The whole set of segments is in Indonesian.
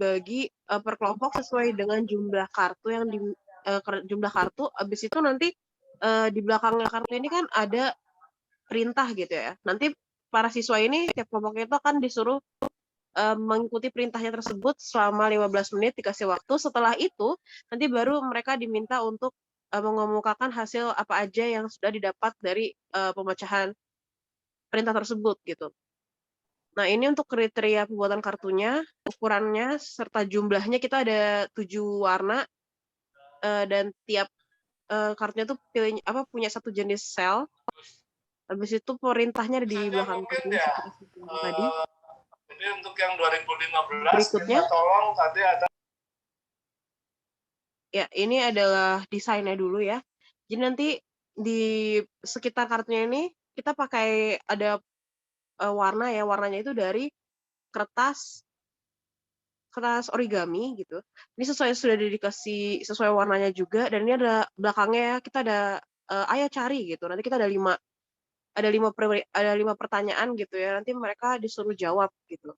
dibagi per kelompok sesuai dengan jumlah kartu yang jumlah kartu. Habis itu nanti di belakangnya kartu ini kan ada perintah gitu ya. Nanti para siswa ini tiap kelompoknya itu akan disuruh mengikuti perintahnya tersebut selama 15 menit dikasih waktu. Setelah itu nanti baru mereka diminta untuk mengemukakan hasil apa aja yang sudah didapat dari pemecahan perintah tersebut gitu. Nah, ini untuk kriteria pembuatan kartunya, ukurannya serta jumlahnya kita ada 7 warna dan tiap kartunya tuh punya satu jenis sel. Habis itu perintahnya ada di Saja belakang mungkin kartunya ya. seperti tadi. Ini untuk yang 2015 Berikutnya, kita tolong tadi ada. ya ini adalah desainnya dulu ya. Jadi nanti di sekitar kartunya ini kita pakai ada warna ya, warnanya itu dari kertas origami gitu. Ini sudah dikasih sesuai warnanya juga dan ini ada belakangnya ya, kita ada ayo cari gitu. Nanti kita ada 5 pertanyaan gitu ya. Nanti mereka disuruh jawab gitu.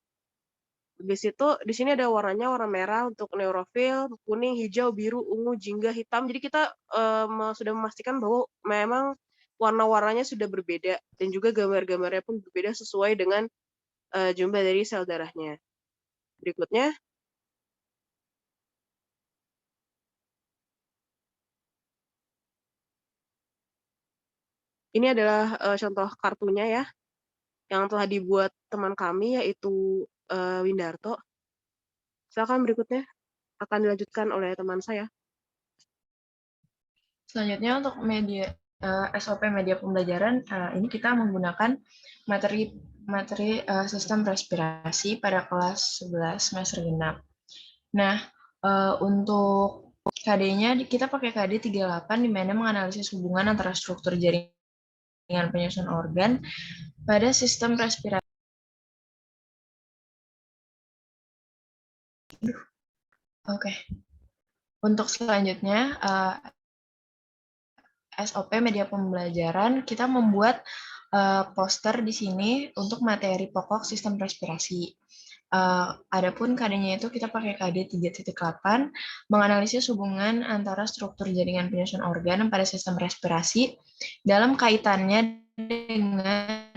Habis itu di sini ada warnanya, warna merah untuk neurofil, kuning, hijau, biru, ungu, jingga, hitam. Jadi kita sudah memastikan bahwa memang warna-warnanya sudah berbeda dan juga gambar-gambarnya pun berbeda sesuai dengan jumlah dari sel darahnya. Berikutnya, ini adalah contoh kartunya ya, yang telah dibuat teman kami yaitu Windarto. Silakan berikutnya akan dilanjutkan oleh teman saya. Selanjutnya untuk SOP media pembelajaran, ini kita menggunakan materi sistem respirasi pada kelas 11 semester genap. Nah, untuk KD-nya kita pakai KD 38 di mana menganalisis hubungan antara struktur jaringan penyusun organ pada sistem respirasi. Oke. Untuk selanjutnya SOP media pembelajaran, kita membuat poster di sini untuk materi pokok sistem respirasi. Adapun KD-nya itu kita pakai KD 3.8, menganalisis hubungan antara struktur jaringan penyusun organ pada sistem respirasi dalam kaitannya dengan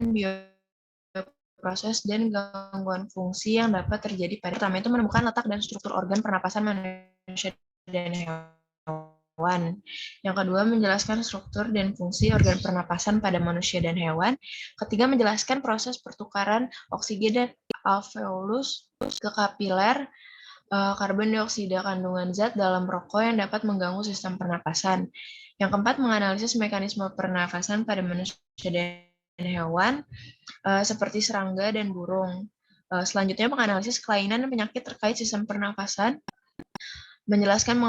bioproses dan gangguan fungsi yang dapat terjadi pada pertama itu menemukan letak dan struktur organ pernapasan manusia dan hewan. Yang kedua, menjelaskan struktur dan fungsi organ pernapasan pada manusia dan hewan. Ketiga, menjelaskan proses pertukaran oksigen dan alveolus ke kapiler, karbon dioksida kandungan zat dalam rokok yang dapat mengganggu sistem pernapasan. Yang keempat, menganalisis mekanisme pernapasan pada manusia dan hewan, seperti serangga dan burung. Selanjutnya, menganalisis kelainan dan penyakit terkait sistem pernapasan, menjelaskan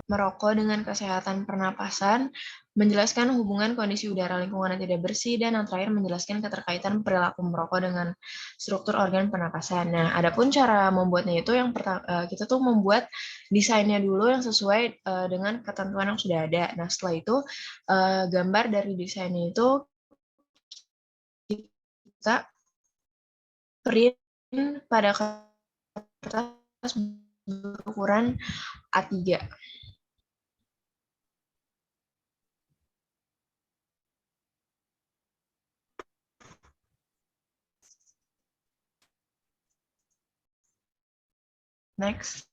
merokok dengan kesehatan pernapasan, menjelaskan hubungan kondisi udara lingkungan yang tidak bersih, dan yang terakhir menjelaskan keterkaitan perilaku merokok dengan struktur organ pernapasan. Nah, adapun cara membuatnya itu yang pertama kita tuh membuat desainnya dulu yang sesuai dengan ketentuan yang sudah ada. Nah, setelah itu gambar dari desainnya itu kita print pada kertas berukuran A3. Next.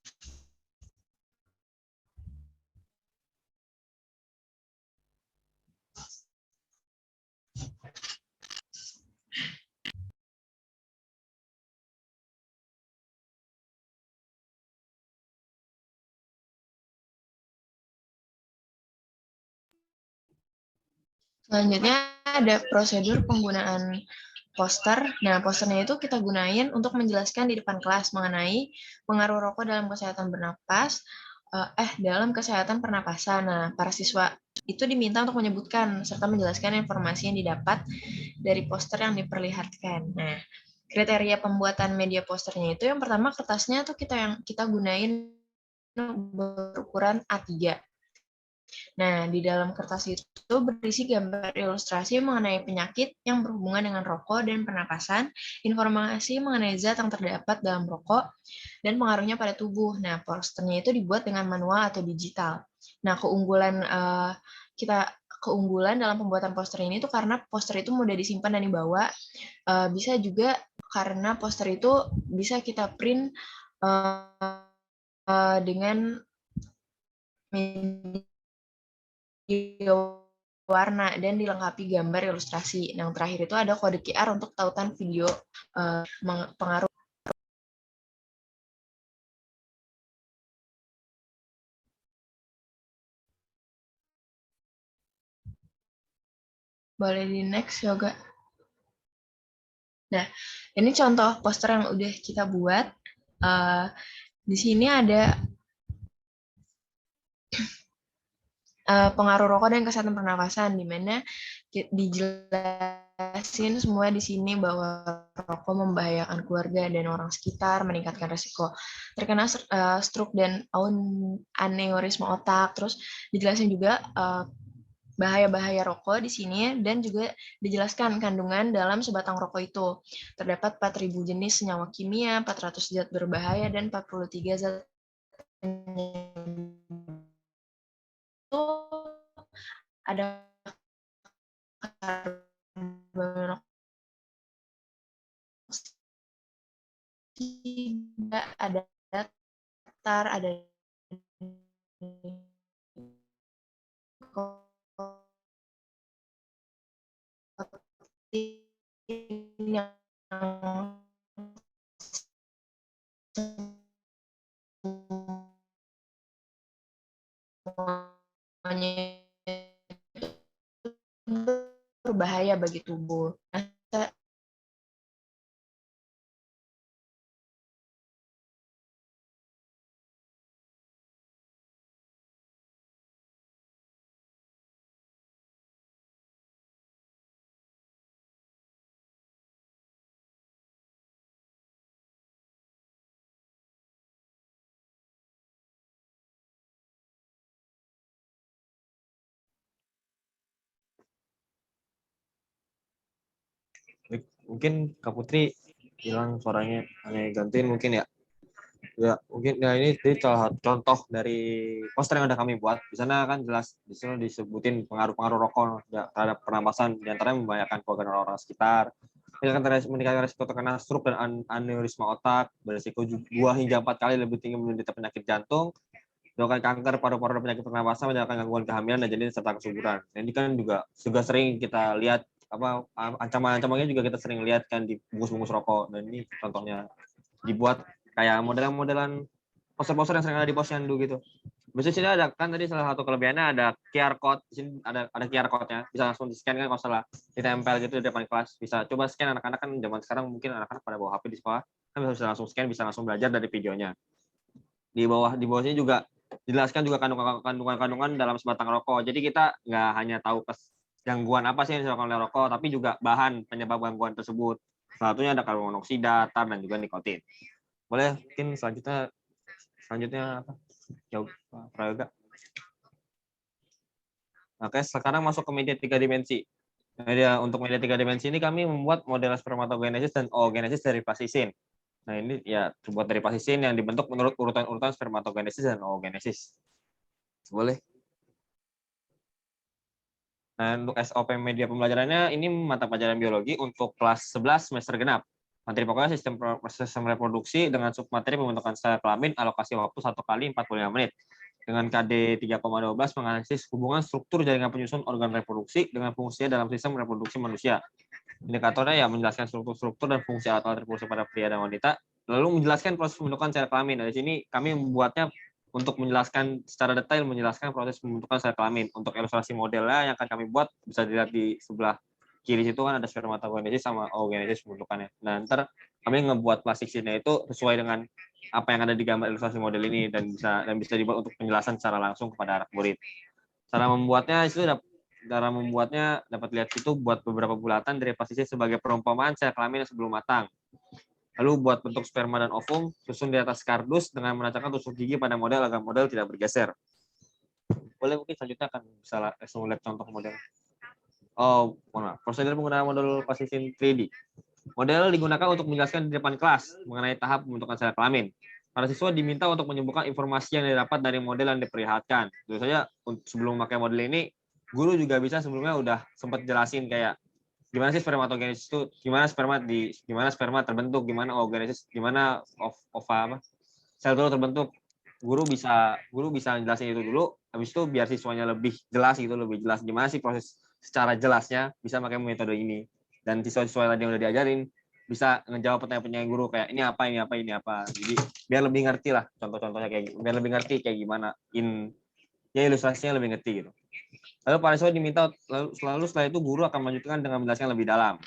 Selanjutnya ada prosedur penggunaan poster. Nah, posternya itu kita gunain untuk menjelaskan di depan kelas mengenai pengaruh rokok dalam kesehatan bernapas, dalam kesehatan pernapasan. Nah, para siswa itu diminta untuk menyebutkan serta menjelaskan informasi yang didapat dari poster yang diperlihatkan. Nah, kriteria pembuatan media posternya itu yang pertama kertasnya tuh kita gunain berukuran A3. Nah, di dalam kertas itu berisi gambar ilustrasi mengenai penyakit yang berhubungan dengan rokok dan pernapasan, informasi mengenai zat yang terdapat dalam rokok, dan pengaruhnya pada tubuh. Nah, posternya itu dibuat dengan manual atau digital. Nah, keunggulan dalam pembuatan poster ini tuh karena poster itu mudah disimpan dan dibawa. Bisa juga karena poster itu bisa kita print dengan media warna dan dilengkapi gambar ilustrasi. Yang terakhir itu ada kode QR untuk tautan video pengaruh. Boleh di next, Yoga. Nah, ini contoh poster yang udah kita buat. Di sini ada pengaruh rokok dan kesehatan pernapasan, di mana dijelasin semua di sini bahwa rokok membahayakan keluarga dan orang sekitar, meningkatkan resiko terkena stroke dan aneurisma otak. Terus dijelasin juga bahaya-bahaya rokok di sini, dan juga dijelaskan kandungan dalam sebatang rokok itu. Terdapat 4.000 jenis senyawa kimia, 400 zat berbahaya, dan 43 zat itu ada karbon dioksida, ada datar, ada yang semuanya berbahaya bagi tubuh. Mungkin Kak Putri hilang suaranya, aneh gantiin mungkin ya. Ya, mungkin ya ini salah satu contoh dari poster yang udah kami buat. Di sana kan jelas di sana disebutin pengaruh-pengaruh rokok terhadap pernapasan, di antaranya membahayakan keluarga orang-orang sekitar, meningkatkan risiko terkena stroke dan aneurisma otak, berisiko 2 hingga 4 kali lebih tinggi menderita penyakit jantung, menyebabkan kanker paru-paru dan penyakit pernapasan, menyebabkan gangguan kehamilan dan janin serta kesuburan. Nah, ini kan juga sering kita lihat ancaman-ancamannya juga kita sering lihat kan di bungkus-bungkus rokok. Dan ini contohnya dibuat kayak modelan-modelan poster-poster yang sering ada di posyandu gitu. Biasanya sini ada kan tadi salah satu kelebihannya ada QR code. Di sini ada QR code-nya, bisa langsung di-scan kan kalau salah ditempel gitu di depan kelas. Bisa coba scan, anak-anak kan zaman sekarang mungkin anak-anak pada bawa HP di sekolah kan bisa langsung scan, bisa langsung belajar dari videonya. Di bawahnya juga dijelaskan juga kandungan dalam sebatang rokok. Jadi kita nggak hanya tahu gangguan apa sih yang disebabkan oleh rokok, tapi juga bahan penyebab gangguan tersebut. Salah satunya ada karbon monoksida, tar, dan juga nikotin. Boleh mungkin selanjutnya apa? Jauh Prayoga. Oke, sekarang masuk ke media 3 dimensi. Untuk media 3 dimensi ini kami membuat model spermatogenesis dan oogenesis dari plasisin. Nah, ini ya terbuat dari plasisin yang dibentuk menurut urutan-urutan spermatogenesis dan oogenesis. Boleh. Nah, untuk SOP media pembelajarannya ini mata pelajaran biologi untuk kelas 11 semester genap. Materi pokoknya sistem reproduksi dengan submateri pembentukan sel kelamin, alokasi waktu 1 kali 45 menit. Dengan KD 3,12 menganalisis hubungan struktur jaringan penyusun organ reproduksi dengan fungsinya dalam sistem reproduksi manusia. Indikatornya ya menjelaskan struktur dan fungsi alat-alat reproduksi pada pria dan wanita, lalu menjelaskan proses pembentukan sel kelamin. Dari sini kami membuatnya untuk menjelaskan secara detail menjelaskan proses pembentukan sel kelamin. Untuk ilustrasi modelnya yang akan kami buat bisa dilihat di sebelah kiri situ kan ada spermatogenesis sama oogenesis pembentukannya. Nah, ntar kami ngebuat plastiksinnya itu sesuai dengan apa yang ada di gambar ilustrasi model ini dan bisa dibuat untuk penjelasan secara langsung kepada anak murid. Cara membuatnya dapat lihat itu buat beberapa bulatan dari plastisin sebagai perumpamaan sel kelamin sebelum matang. Lalu buat bentuk sperma dan ovum susun di atas kardus dengan menancapkan tusuk gigi pada model agar model tidak bergeser. boleh mungkin selanjutnya akan bisa langsung lihat contoh model. Oh, mohon maaf. Prosedur penggunaan model position 3D. Model digunakan untuk menjelaskan di depan kelas mengenai tahap pembentukan sel kelamin. Para siswa diminta untuk menyebutkan informasi yang didapat dari model yang diperlihatkan. Tentu saja sebelum pakai model ini, guru juga bisa sebelumnya udah sempat jelasin kayak gimana sih spermatogenesis itu, gimana sperma terbentuk, gimana oogenesis, gimana sel telur terbentuk. Guru bisa jelasin itu dulu, habis itu biar siswanya lebih jelas gitu, lebih jelas gimana sih proses secara jelasnya bisa pakai metode ini. Dan siswa-siswa tadi yang udah diajarin bisa ngejawab pertanyaan-pertanyaan guru kayak ini apa. Jadi biar lebih ngerti lah contoh-contohnya biar lebih ngerti kayak gimana ilustrasinya lebih ngerti gitu. Lalu para siswa diminta selalu setelah itu guru akan melanjutkan dengan menjelaskan lebih dalam.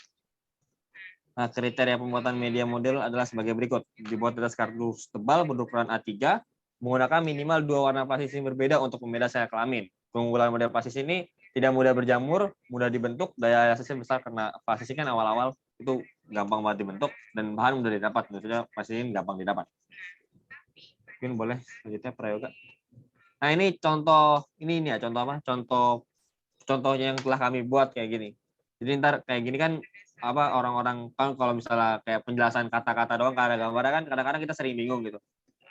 Nah, kriteria pembuatan media model adalah sebagai berikut. Dibuat di atas kardus tebal berukuran A3 menggunakan minimal 2 warna plastis yang berbeda untuk pembeda sel kelamin. Keunggulan model plastis ini tidak mudah berjamur, mudah dibentuk, daya elastisnya besar karena plastis kan awal-awal itu gampang banget dibentuk dan bahan mudah didapat. Tentunya plastis ini gampang didapat. Mungkin boleh selanjutnya prayoga. Nah, ini contoh contohnya yang telah kami buat kayak gini. Jadi ntar kayak gini kan orang-orang kan kalau misalnya kayak penjelasan kata-kata doang karena gambarnya kan kadang-kadang kita sering bingung gitu.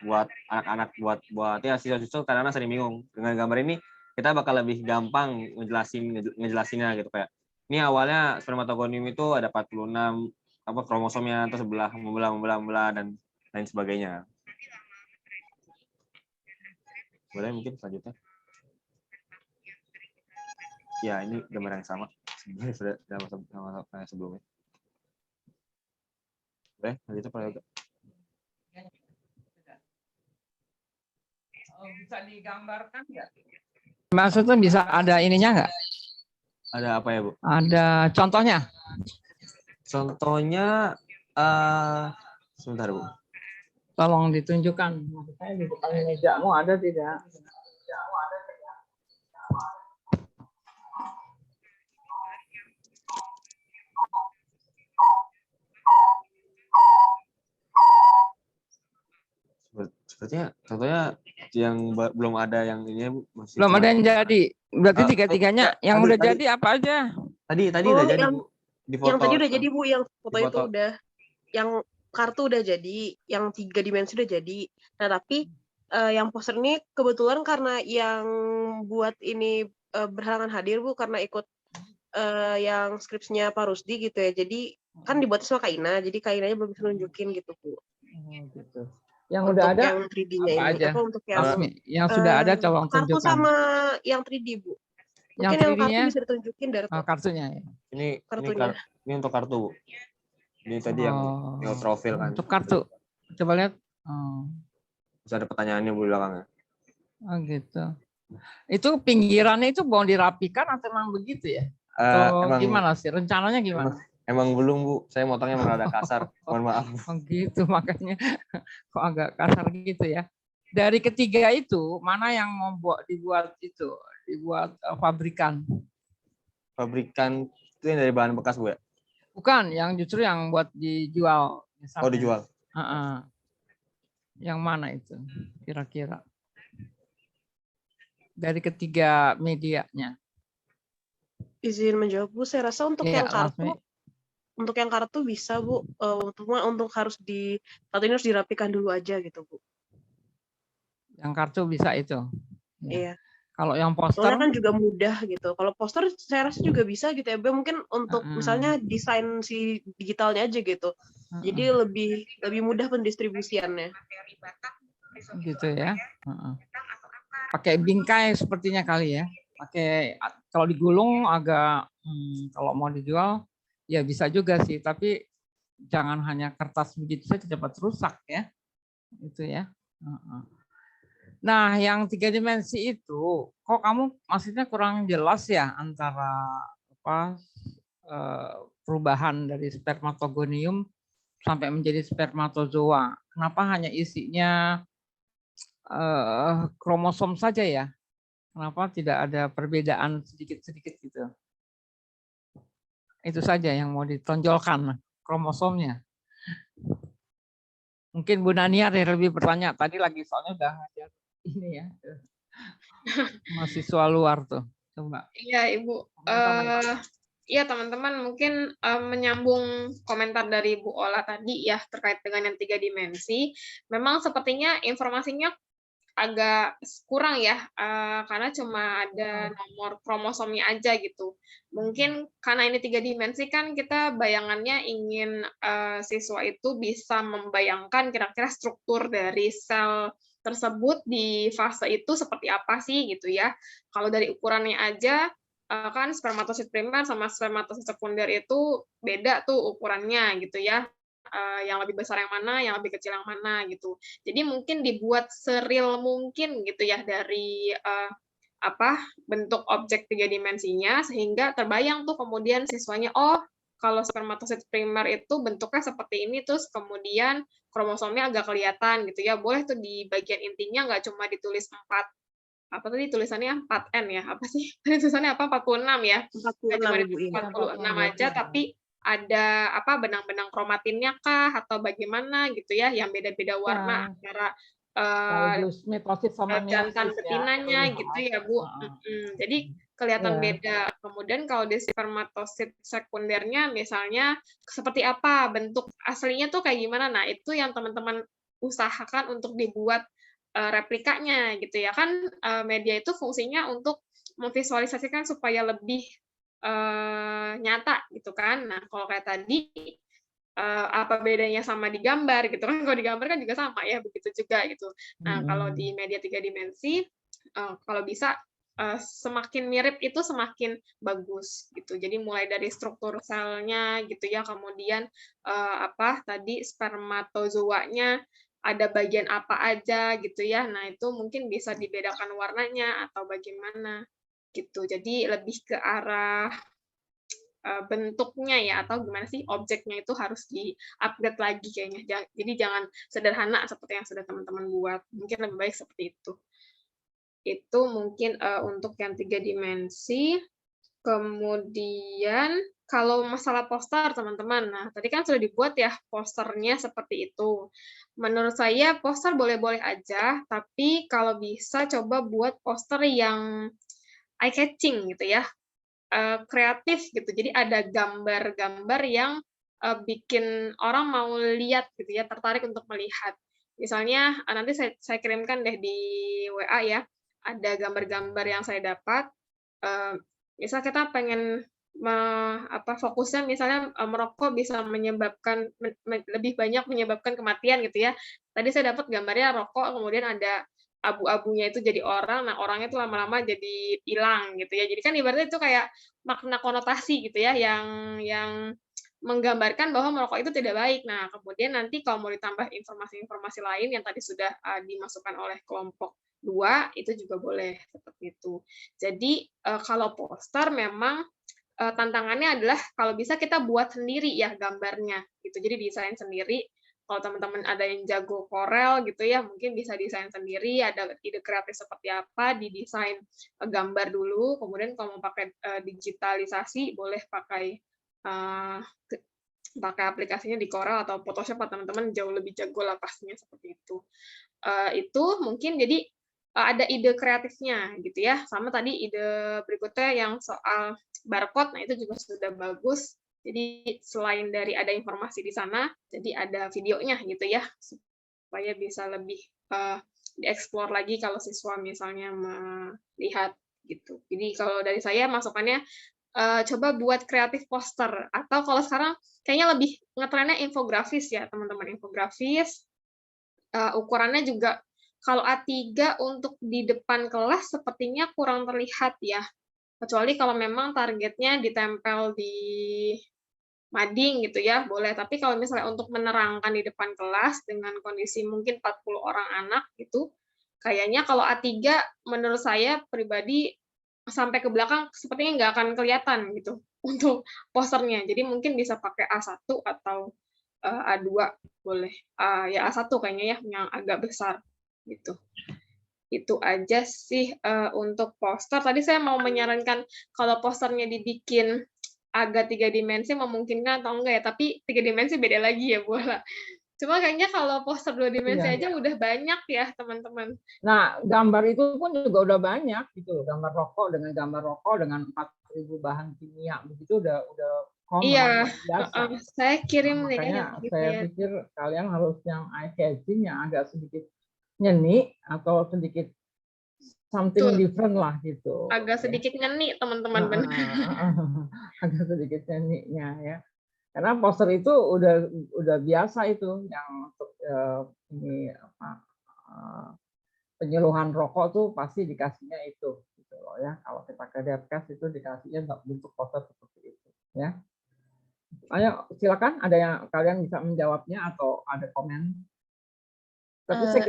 Buat anak-anak buat ya siswa-siswa kadang-kadang sering bingung. Dengan gambar ini kita bakal lebih gampang ngejelasinnya gitu kayak ini awalnya spermatogonium itu ada 46 kromosomnya terus membelah dan lain sebagainya. Boleh mungkin selanjutnya. Ya, ini gambar yang sama sebenarnya sudah sama sebelumnya. Boleh, lanjutnya Pak Yoga. Bisa digambarkan nggak? Maksudnya bisa ada ininya nggak? Ada apa ya, Bu? Ada contohnya? Contohnya, sebentar, Bu. Tolong ditunjukkan. Maksudnya di depan mejamu ada tidak? Sepertinya contohnya yang belum ada yang ini masih Belum ada yang jadi. Berarti tiga-tiganya yang udah tadi. jadi apa aja? Tadi Oh, udah jadi, Bu. Di foto. Yang tadi udah jadi, Bu, yang foto itu foto. udah. Yang kartu udah jadi, yang 3 dimensi udah jadi. Nah, tapi yang poster ini kebetulan karena yang buat ini berhalangan hadir, Bu, karena ikut yang skripsinya Pak Rusdi gitu ya. Jadi kan dibuat sama Kak Ina, jadi Kak Inanya belum bisa nunjukin gitu, Bu. Gitu. Yang Untuk udah ada yang 3D-nya apa ini. aja? Apa untuk yang sudah ada coba kartu tunjukkan. sama yang 3D, Bu. Yang Mungkin yang 3D-nya? kartu bisa ditunjukin dari Kartunya ya. Ini untuk kartu, Bu. Ini tadi yang neutrofil kan. Untuk kartu. Coba lihat. Bisa ada pertanyaannya Bu di belakangnya. Oh gitu. Itu pinggirannya itu mau dirapikan atau memang begitu ya? Atau gimana sih? Rencananya gimana? Emang belum, Bu. Saya motongnya rada kasar. Mohon maaf. Oh gitu, makanya kok agak kasar gitu ya. Dari ketiga itu, mana yang dibuat pabrikan? Pabrikan itu yang dari bahan bekas, Bu ya? Bukan, yang justru yang buat dijual. Misalnya. Oh, dijual. Yang mana itu kira-kira? Dari ketiga medianya. Izin menjawab, Bu. Saya rasa untuk yang kartu, untuk yang kartu bisa, Bu. Untuk harus kartu ini harus dirapikan dulu aja gitu, Bu. Yang kartu bisa itu. Iya. Kalau yang poster soalnya kan juga mudah gitu. Kalau poster saya rasa juga bisa gitu ya. Mungkin untuk misalnya desain si digitalnya aja gitu. Jadi lebih mudah pendistribusiannya. Gitu ya. Pakai bingkai sepertinya kali ya. Pakai kalau digulung agak kalau mau dijual ya bisa juga sih, tapi jangan hanya kertas begitu saja cepat rusak ya. Itu ya. Nah, yang 3 dimensi itu, kok kamu maksudnya kurang jelas ya antara perubahan dari spermatogonium sampai menjadi spermatozoa. Kenapa hanya isinya kromosom saja ya? Kenapa tidak ada perbedaan sedikit-sedikit gitu? Itu saja yang mau ditonjolkan, kromosomnya. Mungkin Bu Nania ada lebih bertanya. Tadi lagi soalnya udah ngajar ini ya. mahasiswa luar tuh. Coba. Iya, Ibu. Iya, teman-teman, mungkin menyambung komentar dari Bu Ola tadi ya terkait dengan yang 3 dimensi. Memang sepertinya informasinya agak kurang ya, karena cuma ada nomor kromosomnya aja gitu. Mungkin karena ini 3 dimensi kan kita bayangannya ingin siswa itu bisa membayangkan kira-kira struktur dari sel tersebut di fase itu seperti apa sih gitu ya. Kalau dari ukurannya aja kan spermatosit primer sama spermatosit sekunder itu beda tuh ukurannya gitu ya. Yang lebih besar yang mana, yang lebih kecil yang mana gitu. Jadi mungkin dibuat seril mungkin gitu ya dari bentuk objek 3 dimensinya sehingga terbayang tuh kemudian siswanya, oh kalau spermatosit primer itu bentuknya seperti ini, terus kemudian kromosomnya agak kelihatan gitu ya. Boleh tuh di bagian intinya nggak cuma ditulis 4, apa tadi tulisannya 4N ya, apa sih? Tadi tulisannya apa, 46 ya? Nggak cuma 46 Ibu, ditulis iya. 46 aja, tapi ada benang-benang kromatinnya kah atau bagaimana gitu ya, yang beda-beda warna antara Mitosit sama jantan meiosis ya. betinanya gitu ya, Bu. Jadi kelihatan beda. Kemudian kalau di spermatosit sekundernya misalnya seperti apa, bentuk aslinya tuh kayak gimana. Nah, itu yang teman-teman usahakan untuk dibuat replikanya gitu ya. Kan media itu fungsinya untuk memvisualisasikan supaya lebih nyata gitu kan. Nah, kalau kayak tadi apa bedanya sama di gambar gitu kan? Kalau di gambar kan juga sama ya, begitu juga gitu. Nah, kalau di media 3 dimensi kalau bisa semakin mirip itu semakin bagus gitu. Jadi mulai dari struktur selnya gitu ya, kemudian tadi spermatozoanya ada bagian apa aja gitu ya. Nah, itu mungkin bisa dibedakan warnanya atau bagaimana gitu. Jadi lebih ke arah bentuknya ya, atau gimana sih objeknya itu harus di-upgrade lagi kayaknya. Jadi jangan sederhana seperti yang sudah teman-teman buat. Mungkin lebih baik seperti itu. Itu mungkin untuk yang 3 dimensi. Kemudian kalau masalah poster, teman-teman, nah tadi kan sudah dibuat ya posternya seperti itu. Menurut saya poster boleh-boleh aja, tapi kalau bisa coba buat poster yang eye-catching gitu ya, kreatif gitu. Jadi ada gambar-gambar yang bikin orang mau lihat gitu ya, tertarik untuk melihat. Misalnya nanti saya kirimkan deh di WA ya, ada gambar-gambar yang saya dapat. Misal kita pengen fokusnya misalnya merokok bisa menyebabkan lebih banyak menyebabkan kematian gitu ya. Tadi saya dapat gambarnya rokok, kemudian ada abu-abunya itu jadi orang, nah orangnya itu lama-lama jadi hilang gitu ya. Jadi kan ibaratnya itu kayak makna konotasi gitu ya, yang menggambarkan bahwa merokok itu tidak baik. Nah, kemudian nanti kalau mau ditambah informasi-informasi lain yang tadi sudah dimasukkan oleh kelompok 2, itu juga boleh seperti itu. Jadi kalau poster memang tantangannya adalah kalau bisa kita buat sendiri ya gambarnya gitu. Jadi desain sendiri. Kalau teman-teman ada yang jago Corel gitu ya, mungkin bisa desain sendiri, ada ide kreatif seperti apa, didesain gambar dulu, kemudian kalau mau pakai digitalisasi, boleh pakai aplikasinya di Corel atau Photoshop, teman-teman jauh lebih jago lah pastinya seperti itu. Itu mungkin jadi ada ide kreatifnya gitu ya. Sama tadi ide berikutnya yang soal barcode, nah itu juga sudah bagus. Jadi selain dari ada informasi di sana, jadi ada videonya gitu ya, supaya bisa lebih dieksplor lagi kalau siswa misalnya melihat gitu. Jadi kalau dari saya masukannya coba buat kreatif poster, atau kalau sekarang kayaknya lebih ngetrennya infografis ya teman-teman, infografis. Ukurannya juga kalau A3 untuk di depan kelas sepertinya kurang terlihat ya, kecuali kalau memang targetnya ditempel di mading gitu ya, boleh. Tapi kalau misalnya untuk menerangkan di depan kelas dengan kondisi mungkin 40 orang anak gitu, kayaknya kalau A3 menurut saya pribadi sampai ke belakang sepertinya nggak akan kelihatan gitu untuk posternya. Jadi mungkin bisa pakai A1 atau A2 boleh. Ya A1 kayaknya ya, yang agak besar gitu. Itu aja sih untuk poster. Tadi saya mau menyarankan kalau posternya dibikin agak 3 dimensi memungkinkan atau enggak ya, tapi 3 dimensi beda lagi ya, bola. Cuma kayaknya kalau poster 2 dimensi Iya. aja udah banyak ya, teman-teman. Nah, gambar itu pun juga udah banyak gitu. Gambar rokok dengan 4.000 bahan kimia begitu udah common, Iya, biasa. saya kirim Nah, nih makanya gitu saya ya. pikir kalian harus yang eye catching yang agak sedikit nyeni atau sedikit something Betul. different lah gitu. Agak ya. sedikit nyeni, teman-teman. Benar. Agak sedikit nyeninya ya. Karena poster itu udah biasa itu yang untuk ini apa penyuluhan rokok tuh pasti dikasihnya itu gitu loh ya. Kalau kita ke Depkes itu dikasihnya bentuk poster seperti itu ya. Ayo silakan, ada yang kalian bisa menjawabnya atau ada komen. Tapi saya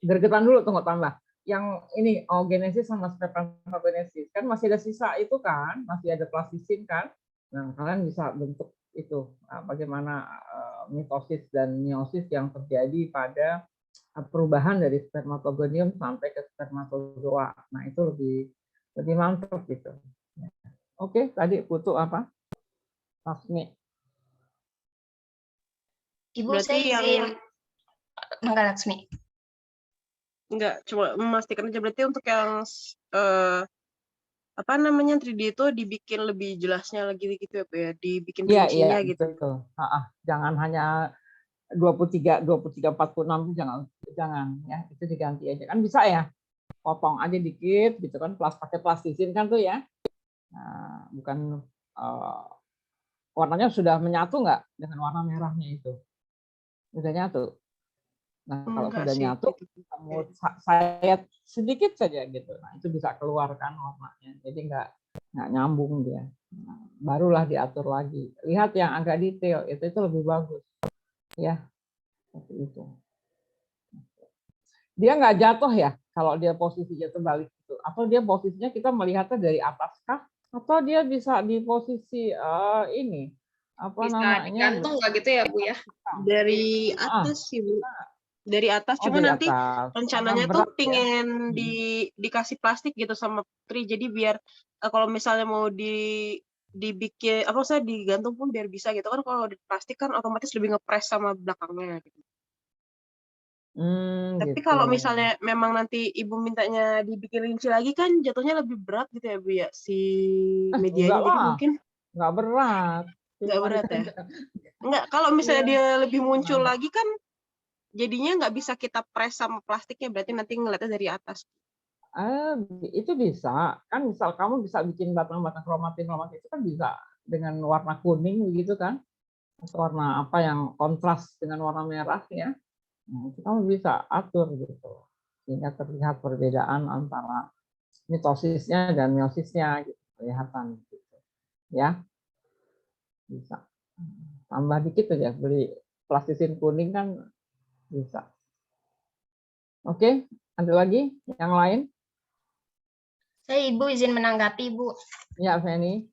gergetan dulu, tunggu tambah. Yang ini oogenesis sama spermatogenesis kan masih ada sisa itu kan, masih ada plastisin kan. Nah, kalian bisa bentuk itu bagaimana mitosis dan meiosis yang terjadi pada perubahan dari spermatogonium sampai ke spermatozoa. Nah, itu lebih mantap gitu. Oke, tadi Putu apa? Laksmi. Ibu, Berarti saya yang izin. Mangga Laksmi. enggak, cuma memastikan aja berarti untuk yang apa namanya 3D itu dibikin lebih jelasnya lagi gitu ya, Bu ya, dibikin rincinya Iya, gitu. betul. Jangan hanya 23, 46 jangan ya, itu diganti aja. Kan bisa ya, potong aja dikit gitu kan, pakai plastisin kan tuh ya. Nah, bukan warnanya sudah menyatu nggak dengan warna merahnya itu? Udah nyatu. Nah, kalau Enggak sudah sih nyatu, gitu. kamu sayat sedikit saja gitu. Nah, itu bisa keluarkan warnanya. Jadi nggak nyambung dia. Nah, barulah diatur lagi. Lihat yang agak detail, itu lebih bagus. Ya, seperti itu. Dia nggak jatuh ya kalau dia posisinya terbalik itu. Atau dia posisinya kita melihatnya dari atas kah? Atau dia bisa di posisi ini apa Bisa namanya? digantung nggak gitu ya, Bu ya? Dari atas sih, Bu. Dari atas, cuma dari nanti atas. rencananya Karena berat tuh pingin dikasih plastik gitu sama Putri. Jadi biar kalau misalnya mau dibikin apa saya digantung pun biar bisa gitu kan, kalau di plastik kan otomatis lebih ngepres sama belakangnya gitu. Tapi gitu. kalau misalnya memang nanti ibu mintanya dibikin rinci lagi kan jatuhnya lebih berat gitu ya, Bu ya, si medianya. Enggak Jadi lah, mungkin nggak berat. nggak berat ya. Enggak, kalau misalnya dia lebih muncul lagi kan jadinya nggak bisa kita press sama plastiknya, berarti nanti ngeliatnya dari atas. Itu bisa kan, misal kamu bisa bikin batang-batang kromatin itu kan bisa dengan warna kuning begitu kan, atau warna apa yang kontras dengan warna merah ya. Nah, itu kamu bisa atur gitu sehingga terlihat perbedaan antara mitosisnya dan meosisnya gitu, kelihatan gitu ya. Bisa tambah dikit aja, beli plastisin kuning kan bisa. Oke, ada lagi yang lain? Saya Ibu izin menanggapi, Bu. Ya, Feni.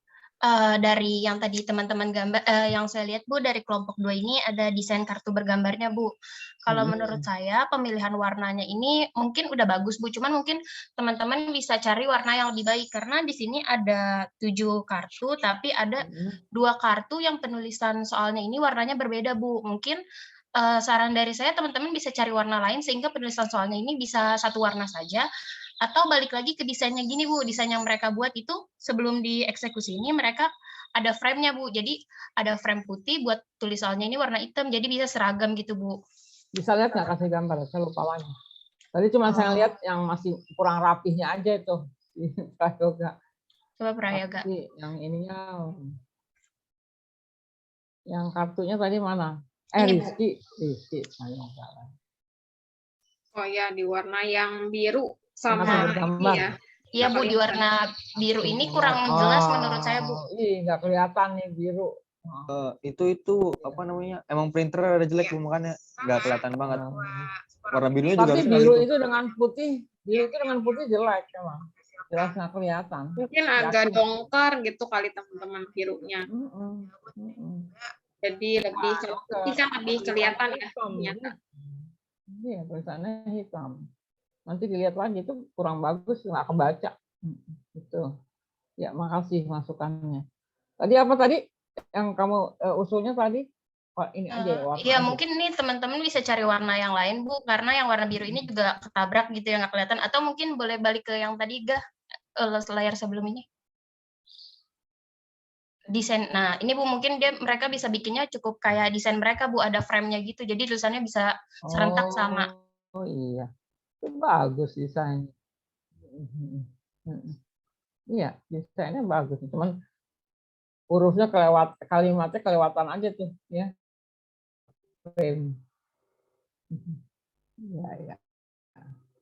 Dari yang tadi teman-teman gambar, yang saya lihat, Bu, dari kelompok 2 ini ada desain kartu bergambarnya, Bu. Kalau menurut saya pemilihan warnanya ini mungkin udah bagus, Bu. Cuman mungkin teman-teman bisa cari warna yang lebih baik karena di sini ada 7 kartu, tapi ada 2 kartu yang penulisan soalnya ini warnanya berbeda, Bu. Mungkin saran dari saya teman-teman bisa cari warna lain sehingga penulisan soalnya ini bisa satu warna saja. Atau balik lagi ke desainnya gini, Bu, desain yang mereka buat itu sebelum dieksekusi ini mereka ada frame-nya, Bu. Jadi ada frame putih buat tulisannya ini warna hitam, jadi bisa seragam gitu, Bu. Bisa lihat nggak, kasih gambar? Saya lupa lagi. Tadi cuma saya lihat yang masih kurang rapihnya aja itu. Coba Prayoga. Yang ininya, yang kartunya tadi mana? Ini, Bu. Rizky. Oh ya, di warna yang biru sama gambar. ini ya. Iya, Bu, di warna biru ini kurang jelas menurut saya, Bu. Nggak kelihatan nih biru. Itu apa namanya? Emang printer ada jelek, Bu, makanya nggak kelihatan banget. Warna birunya juga Tapi harus biru gitu. itu dengan putih jelek emang. Jelas nggak kelihatan. Mungkin agak dongkar gitu kali teman-teman birunya. Jadi lebih kelihatan ya ternyata. Iya, tulisannya hitam. Nanti dilihat lagi itu kurang bagus, nggak kebaca. Itu. Ya, makasih masukannya. Tadi apa tadi yang kamu usulnya tadi? ini aja ya warna Iya, aja. mungkin nih teman-teman bisa cari warna yang lain, Bu, karena yang warna biru ini juga ketabrak gitu ya, nggak kelihatan. Atau mungkin boleh balik ke yang tadi, layar sebelum ini. Desain. Nah, ini Bu, mungkin mereka bisa bikinnya cukup kayak desain mereka, Bu, ada frame-nya gitu. Jadi tulisannya bisa serentak sama. Oh iya, itu bagus desainnya. Iya, desainnya bagus. Cuman hurufnya kalimatnya kelewatan aja tuh, ya. Frame. Ya.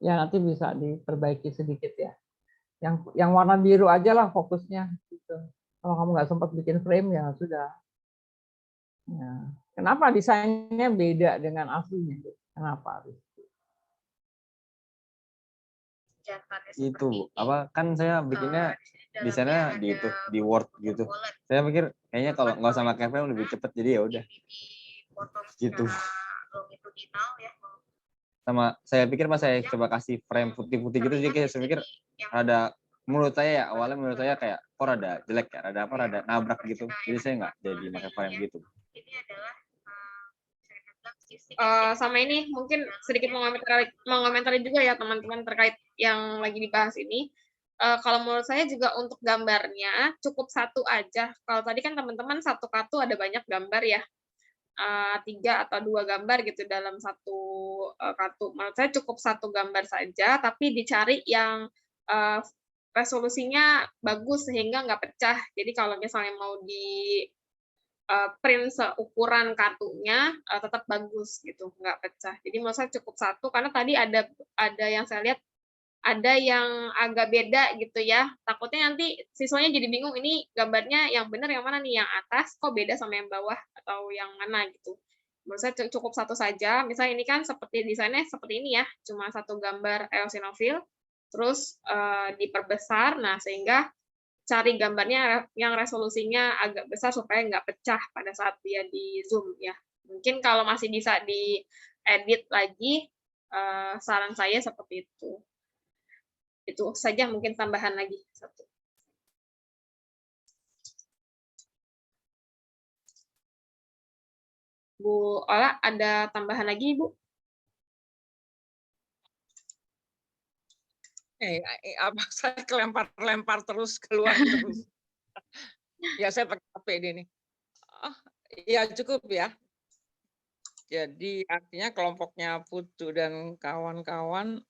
Ya nanti bisa diperbaiki sedikit ya. Yang warna biru aja lah fokusnya. Gitu. Kalau kamu nggak sempat bikin frame ya sudah. Ya. Kenapa desainnya beda dengan aslinya? Kenapa? Itu Bu, apa kan saya bikinnya desainnya di Word gitu. Saya pikir kayaknya kalau nggak usah pakai frame lebih cepet, jadi ya udah. Gitu. Sama saya pikir pas saya coba kasih frame putih-putih gitu, jadi saya pikir ada, menurut saya ya awalnya menurut saya kayak kok rada jelek ya, rada nabrak gitu. Jadi saya nggak jadi pakai frame gitu. Sama ini mungkin sedikit mengomentari juga ya teman-teman terkait yang lagi dibahas ini. Kalau menurut saya juga untuk gambarnya cukup satu aja. Kalau tadi kan teman-teman satu kartu ada banyak gambar ya, 3 atau 2 gambar gitu dalam satu kartu. Menurut saya cukup satu gambar saja, tapi dicari yang resolusinya bagus sehingga nggak pecah. Jadi kalau misalnya mau di print seukuran kartunya tetap bagus gitu, nggak pecah. Jadi menurut saya cukup satu, karena tadi ada yang saya lihat ada yang agak beda gitu ya. Takutnya nanti siswanya jadi bingung, ini gambarnya yang benar yang mana nih, yang atas kok beda sama yang bawah atau yang mana gitu. Menurut saya cukup satu saja. Misalnya ini kan seperti desainnya seperti ini ya, cuma satu gambar eosinofil, terus diperbesar, nah sehingga cari gambarnya yang resolusinya agak besar supaya nggak pecah pada saat dia di zoom ya. Mungkin kalau masih bisa diedit lagi, saran saya seperti itu. Itu saja mungkin tambahan lagi satu. Bu Ola, ada tambahan lagi, Bu? Apa saya kelempar terus keluar terus. Ya saya pakai HP ini nih. Ya cukup ya. Jadi artinya kelompoknya Putu dan kawan-kawan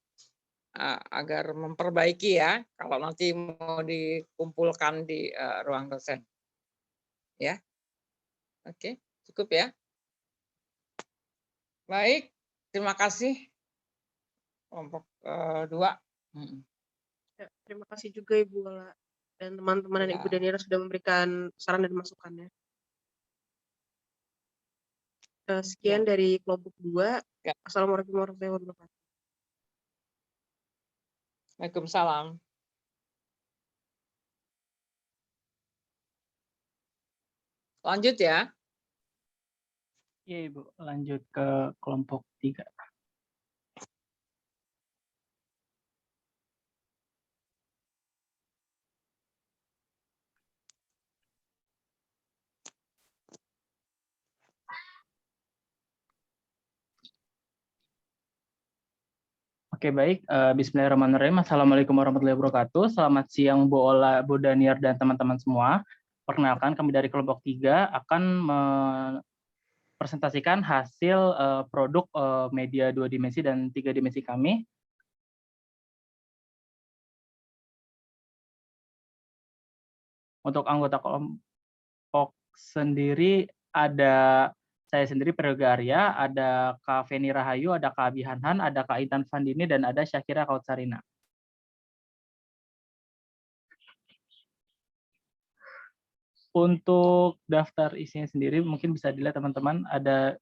agar memperbaiki ya kalau nanti mau dikumpulkan di ruang dosen. Ya. Oke, cukup ya. Baik, terima kasih kelompok 2. Ya, terima kasih juga Ibu Ola dan teman-teman dan Ibu Daniela sudah memberikan saran dan masukannya. Sekian dari kelompok 2. Assalamualaikum warahmatullahi wabarakatuh. Waalaikumsalam. Lanjut ya. Iya Ibu, lanjut ke kelompok 3. Oke baik, Bismillahirrahmanirrahim. Assalamualaikum warahmatullahi wabarakatuh. Selamat siang Bu Ola, Bu Daniar, dan teman-teman semua. Perkenalkan, kami dari kelompok 3 akan mempresentasikan hasil produk media 2 dimensi dan 3 dimensi kami. Untuk anggota kelompok sendiri ada saya sendiri Prayoga Arya, ada Kak Feni Rahayu, ada Kak Abi Hanhan, ada Kak Intan Fandini, dan ada Syakira Kautsarina. Untuk daftar isinya sendiri mungkin bisa dilihat teman-teman, ada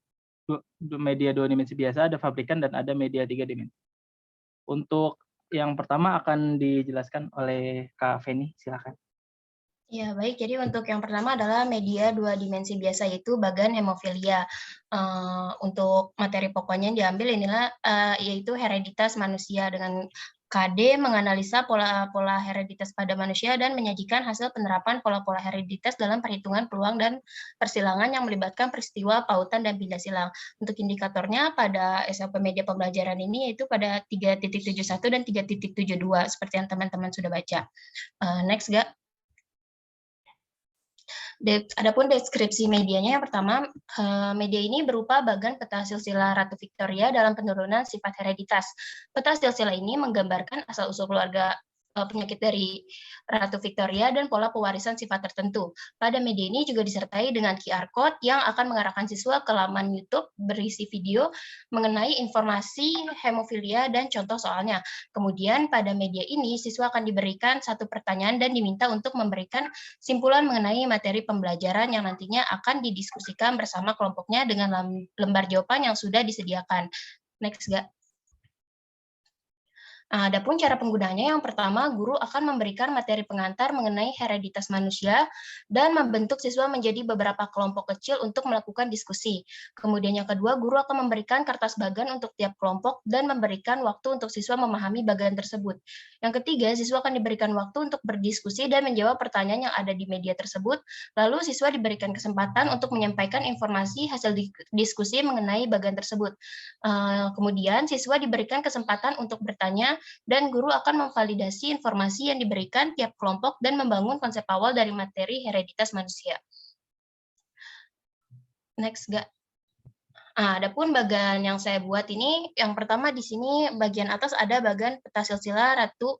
media 2 dimensi biasa, ada pabrikan, dan ada media 3 dimensi. Untuk yang pertama akan dijelaskan oleh Kak Feni, silakan. Ya, baik. Jadi untuk yang pertama adalah media 2 dimensi biasa, yaitu bagan hemofilia. Untuk materi pokoknya yang diambil inilah yaitu hereditas manusia dengan KD menganalisa pola-pola hereditas pada manusia dan menyajikan hasil penerapan pola-pola hereditas dalam perhitungan peluang dan persilangan yang melibatkan peristiwa, pautan, dan pindah silang. Untuk indikatornya pada SOP media pembelajaran ini yaitu pada 3.71 dan 3.72 seperti yang teman-teman sudah baca. Next, Gak. Adapun deskripsi medianya, yang pertama, media ini berupa bagan peta silsilah Ratu Victoria dalam penurunan sifat hereditas. Peta silsilah ini menggambarkan asal-usul keluarga penyakit dari Ratu Victoria dan pola pewarisan sifat tertentu. Pada media ini juga disertai dengan QR Code yang akan mengarahkan siswa ke laman YouTube berisi video mengenai informasi hemofilia dan contoh soalnya. Kemudian pada media ini siswa akan diberikan satu pertanyaan dan diminta untuk memberikan simpulan mengenai materi pembelajaran yang nantinya akan didiskusikan bersama kelompoknya dengan lembar jawaban yang sudah disediakan. Next, Gak. Adapun cara penggunaannya, yang pertama, guru akan memberikan materi pengantar mengenai hereditas manusia dan membentuk siswa menjadi beberapa kelompok kecil untuk melakukan diskusi. Kemudian yang kedua, guru akan memberikan kertas bagan untuk tiap kelompok dan memberikan waktu untuk siswa memahami bagan tersebut. Yang ketiga, siswa akan diberikan waktu untuk berdiskusi dan menjawab pertanyaan yang ada di media tersebut. Lalu siswa diberikan kesempatan untuk menyampaikan informasi hasil diskusi mengenai bagan tersebut. Kemudian siswa diberikan kesempatan untuk bertanya dan guru akan memvalidasi informasi yang diberikan tiap kelompok dan membangun konsep awal dari materi hereditas manusia. Next, Gak. Adapun bagan yang saya buat ini, yang pertama di sini bagian atas ada bagan peta silsilah Ratu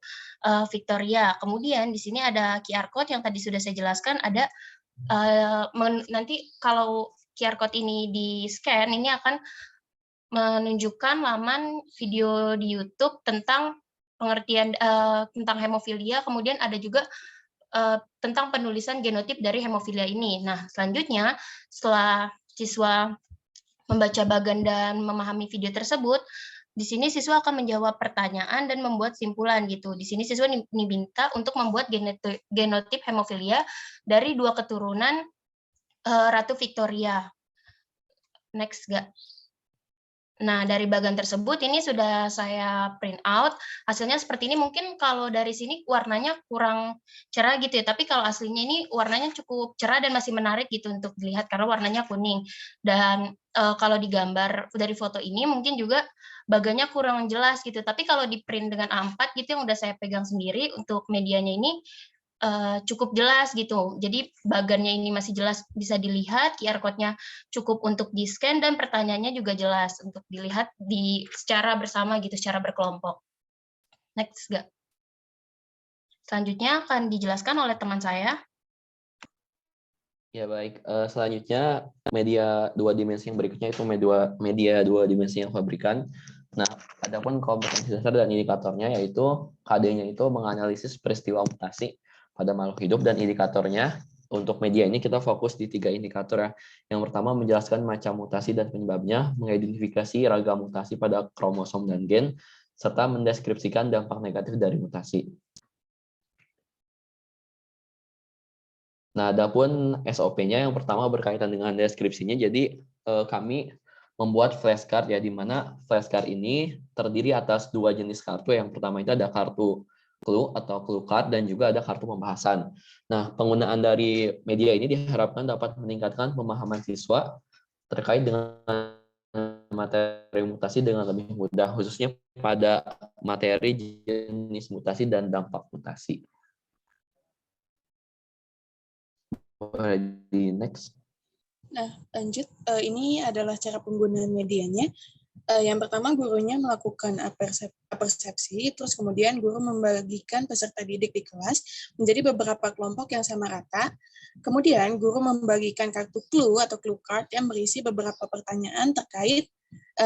Victoria. Kemudian di sini ada QR code yang tadi sudah saya jelaskan. Ada nanti kalau QR code ini di-scan, ini akan menunjukkan laman video di YouTube tentang pengertian tentang hemofilia, kemudian ada juga tentang penulisan genotip dari hemofilia ini. Nah, selanjutnya setelah siswa membaca bagan dan memahami video tersebut, di sini siswa akan menjawab pertanyaan dan membuat simpulan gitu. Di sini siswa diminta untuk membuat genotip hemofilia dari 2 keturunan Ratu Victoria. Next, Gak. Nah, dari bagan tersebut ini sudah saya print out. Hasilnya seperti ini. Mungkin kalau dari sini warnanya kurang cerah gitu ya, tapi kalau aslinya ini warnanya cukup cerah dan masih menarik gitu untuk dilihat karena warnanya kuning. Dan kalau digambar dari foto ini mungkin juga bagannya kurang jelas gitu. Tapi kalau di print dengan A4 gitu yang udah saya pegang sendiri untuk medianya ini cukup jelas gitu. Jadi bagannya ini masih jelas bisa dilihat, QR code-nya cukup untuk di-scan dan pertanyaannya juga jelas untuk dilihat secara bersama gitu, secara berkelompok. Next, Gak. Selanjutnya akan dijelaskan oleh teman saya. Ya baik, selanjutnya media 2 dimensi yang berikutnya itu media 2 dimensi yang fabrikan. Nah, adapun kompetensi dasar dan indikatornya yaitu KD-nya itu menganalisis peristiwa mutasi pada makhluk hidup dan indikatornya untuk media ini kita fokus di 3 indikator ya. Yang pertama menjelaskan macam mutasi dan penyebabnya, mengidentifikasi ragam mutasi pada kromosom dan gen, serta mendeskripsikan dampak negatif dari mutasi. Nah, adapun SOP-nya yang pertama berkaitan dengan deskripsinya, jadi kami membuat flashcard ya, di mana flashcard ini terdiri atas 2 jenis kartu. Yang pertama itu ada kartu clue atau clue card dan juga ada kartu pembahasan. Nah, penggunaan dari media ini diharapkan dapat meningkatkan pemahaman siswa terkait dengan materi mutasi dengan lebih mudah, khususnya pada materi jenis mutasi dan dampak mutasi. Di next. Nah, lanjut. Ini adalah cara penggunaan medianya. Yang pertama, gurunya melakukan persepsi, terus kemudian guru membagikan peserta didik di kelas menjadi beberapa kelompok yang sama rata. Kemudian, guru membagikan kartu clue atau clue card yang berisi beberapa pertanyaan terkait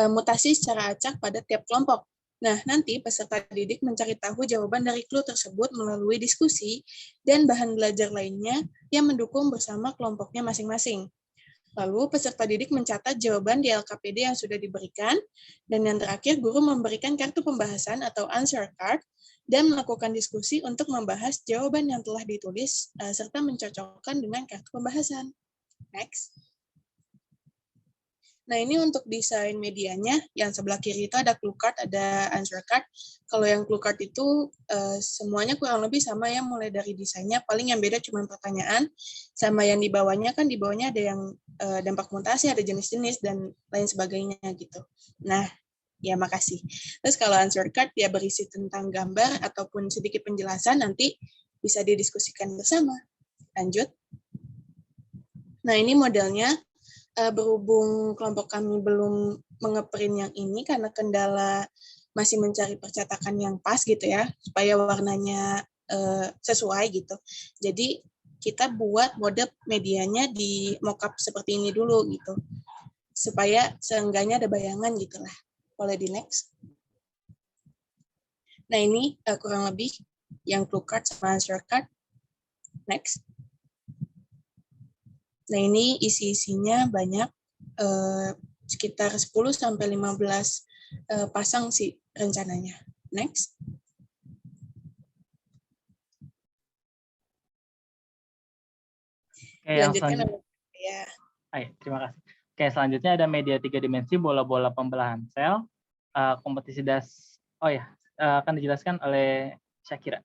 mutasi secara acak pada tiap kelompok. Nah, nanti peserta didik mencari tahu jawaban dari clue tersebut melalui diskusi dan bahan belajar lainnya yang mendukung bersama kelompoknya masing-masing. Lalu peserta didik mencatat jawaban di LKPD yang sudah diberikan, dan yang terakhir guru memberikan kartu pembahasan atau answer card dan melakukan diskusi untuk membahas jawaban yang telah ditulis serta mencocokkan dengan kartu pembahasan. Next. Nah, ini untuk desain medianya, yang sebelah kiri itu ada clue card, ada answer card. Kalau yang clue card itu semuanya kurang lebih sama ya, mulai dari desainnya. Paling yang beda cuma pertanyaan, sama yang di bawahnya kan di bawahnya ada yang dampak mutasi, ada jenis-jenis, dan lain sebagainya gitu. Nah, ya makasih. Terus kalau answer card ya berisi tentang gambar ataupun sedikit penjelasan, nanti bisa didiskusikan bersama. Lanjut. Nah, ini modelnya. Berhubung kelompok kami belum mengeprint yang ini karena kendala masih mencari percetakan yang pas gitu ya, supaya warnanya sesuai gitu. Jadi kita buat mode medianya di mockup seperti ini dulu gitu, supaya seenggaknya ada bayangan gitulah. Boleh di next. Nah, ini kurang lebih yang clue card sama answer card. Next. Nah, ini isi-isinya banyak, sekitar 10-15 pasang sih rencananya. Next. Dilanjutkan ya. Terima kasih. Oke, selanjutnya ada media 3 dimensi bola-bola pembelahan sel. Kompetisi akan dijelaskan oleh Syakira.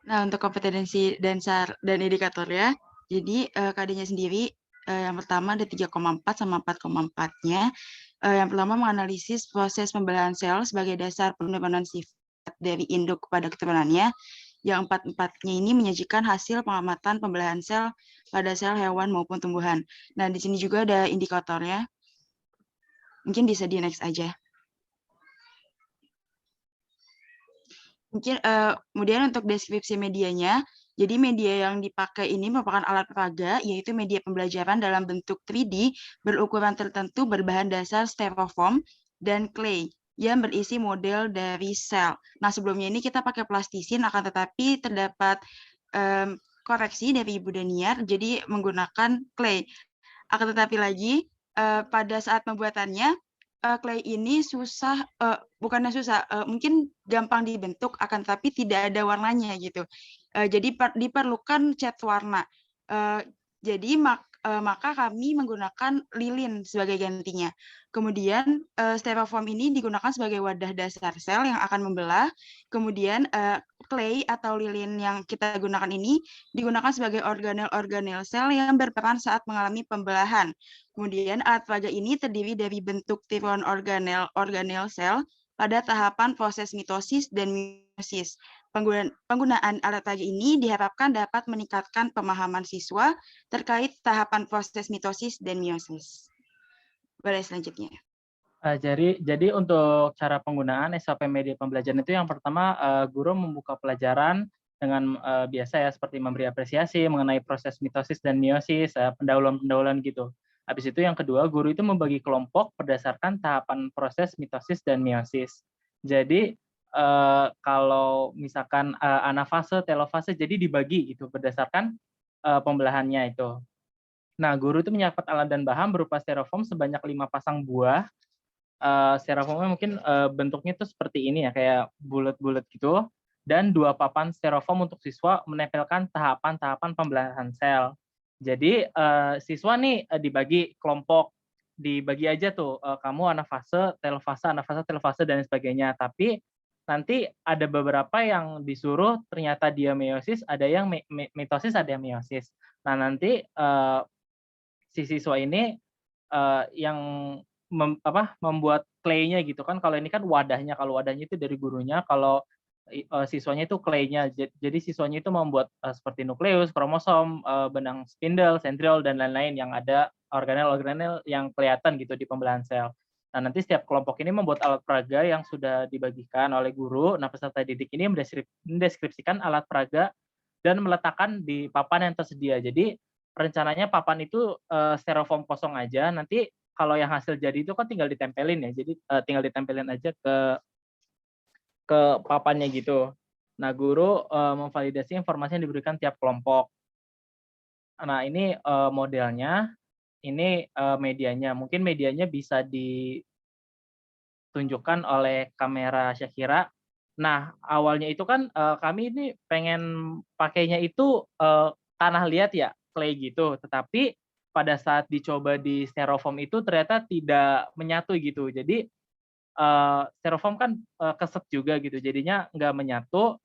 Nah, untuk kompetensi dasar dan indikatornya, jadi KD-nya sendiri yang pertama ada 3,4 sama 4,4-nya. Yang pertama menganalisis proses pembelahan sel sebagai dasar penurunan sifat dari induk kepada keturunannya. Yang 4,4-nya ini menyajikan hasil pengamatan pembelahan sel pada sel hewan maupun tumbuhan. Nah, di sini juga ada indikatornya. Mungkin bisa di next aja. Mungkin kemudian untuk deskripsi medianya, jadi media yang dipakai ini merupakan alat peraga, yaitu media pembelajaran dalam bentuk 3D berukuran tertentu berbahan dasar styrofoam dan clay yang berisi model dari sel. Nah, sebelumnya ini kita pakai plastisin, akan tetapi terdapat koreksi dari Ibu Daniar, jadi menggunakan clay. Akan tetapi lagi, pada saat pembuatannya, clay ini susah, bukannya susah, mungkin gampang dibentuk, akan tapi tidak ada warnanya gitu. Jadi diperlukan cat warna. Jadi maka kami menggunakan lilin sebagai gantinya. Kemudian styrofoam ini digunakan sebagai wadah dasar sel yang akan membelah. Kemudian clay atau lilin yang kita gunakan ini digunakan sebagai organel-organel sel yang berperan saat mengalami pembelahan. Kemudian alat peraga ini terdiri dari bentuk tiruan organel sel pada tahapan proses mitosis dan meiosis. Penggunaan alat peraga ini diharapkan dapat meningkatkan pemahaman siswa terkait tahapan proses mitosis dan meiosis. Boleh selanjutnya. Jadi untuk cara penggunaan SOP media pembelajaran itu yang pertama guru membuka pelajaran dengan biasa ya, seperti memberi apresiasi mengenai proses mitosis dan meiosis, pendahuluan gitu. Habis itu yang kedua, guru itu membagi kelompok berdasarkan tahapan proses mitosis dan meiosis. Jadi kalau misalkan anafase, telofase, jadi dibagi gitu berdasarkan pembelahannya itu. Nah, guru itu menyiapkan alat dan bahan berupa styrofoam sebanyak 5 pasang buah. Styrofoamnya mungkin bentuknya itu seperti ini ya, kayak bulat-bulat gitu. Dan 2 papan styrofoam untuk siswa menempelkan tahapan-tahapan pembelahan sel. Jadi siswa nih dibagi kelompok, dibagi aja tuh, kamu anafase, telofase, dan sebagainya. Tapi nanti ada beberapa yang disuruh ternyata dia meiosis, ada yang mitosis, ada yang meiosis. Nah, nanti si siswa ini yang membuat clay-nya gitu kan. Kalau ini kan wadahnya, kalau wadahnya itu dari gurunya, kalau siswanya itu clay-nya. Jadi siswanya itu membuat seperti nukleus, kromosom, benang spindle, sentriol, dan lain-lain yang ada organel-organel yang kelihatan gitu di pembelahan sel. Nah, nanti setiap kelompok ini membuat alat peraga yang sudah dibagikan oleh guru. Nah, peserta didik ini mendeskripsikan alat peraga dan meletakkan di papan yang tersedia. Jadi rencananya papan itu styrofoam kosong aja. Nanti kalau yang hasil jadi itu kan tinggal ditempelin ya. Jadi tinggal ditempelin aja ke papannya gitu. Nah, guru memvalidasi informasi yang diberikan tiap kelompok. Nah, ini modelnya. Ini medianya. Mungkin medianya bisa ditunjukkan oleh kamera Syakira. Nah, awalnya itu kan kami ini pengen pakainya itu tanah liat ya, clay gitu. Tetapi pada saat dicoba di styrofoam itu ternyata tidak menyatu gitu. Jadi styrofoam kan keset juga gitu, jadinya nggak menyatu.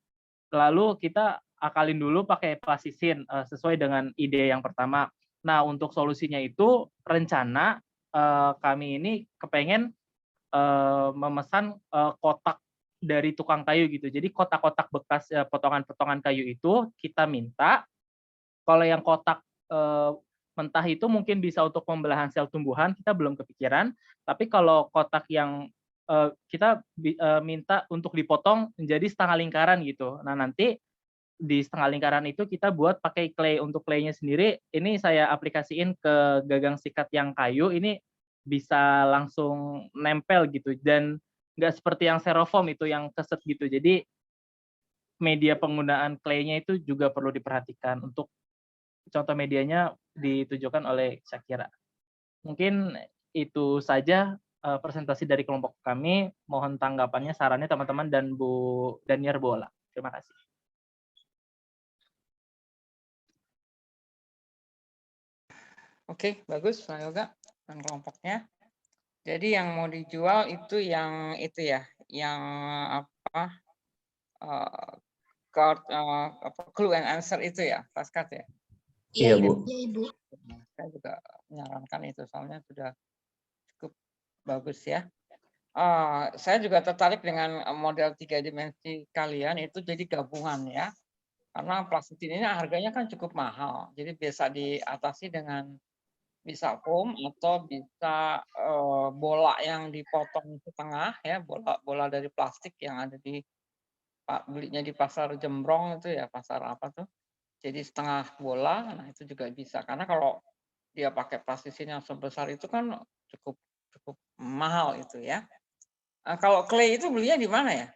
Lalu kita akalin dulu pakai plasticisin sesuai dengan ide yang pertama. Nah, untuk solusinya itu rencana kami ini kepengen memesan kotak dari tukang kayu gitu. Jadi kotak-kotak bekas potongan-potongan kayu itu kita minta. Kalau yang kotak mentah itu mungkin bisa untuk pembelahan sel tumbuhan, kita belum kepikiran. Tapi kalau kotak yang kita minta untuk dipotong menjadi setengah lingkaran gitu. Nah, nanti di setengah lingkaran itu kita buat pakai clay. Untuk claynya sendiri, ini saya aplikasiin ke gagang sikat yang kayu, ini bisa langsung nempel gitu. Dan nggak seperti yang styrofoam itu yang keset gitu. Jadi media penggunaan claynya itu juga perlu diperhatikan. Untuk contoh medianya ditujukan oleh Syakira. Mungkin itu saja presentasi dari kelompok kami. Mohon tanggapannya, sarannya teman-teman dan Bu Daniar Bola. Terima kasih. Oke, bagus Pak Yoga dan kelompoknya. Jadi yang mau dijual itu yang itu ya, yang apa? Clue and answer itu ya, flashcard ya. Iya, Bu. Iya, Ibu. Saya juga menyarankan itu, soalnya sudah cukup bagus ya. Saya juga tertarik dengan model 3 dimensi kalian, itu jadi gabungan ya. Karena plastik ini harganya kan cukup mahal, jadi bisa diatasi dengan bisa foam atau bisa bola yang dipotong setengah ya, bola dari plastik yang ada di belinya di pasar Jembrong itu ya, pasar apa tuh? Jadi setengah bola, nah itu juga bisa. Karena kalau dia pakai plastisin yang sebesar itu kan cukup mahal itu ya. Kalau clay itu belinya di mana ya?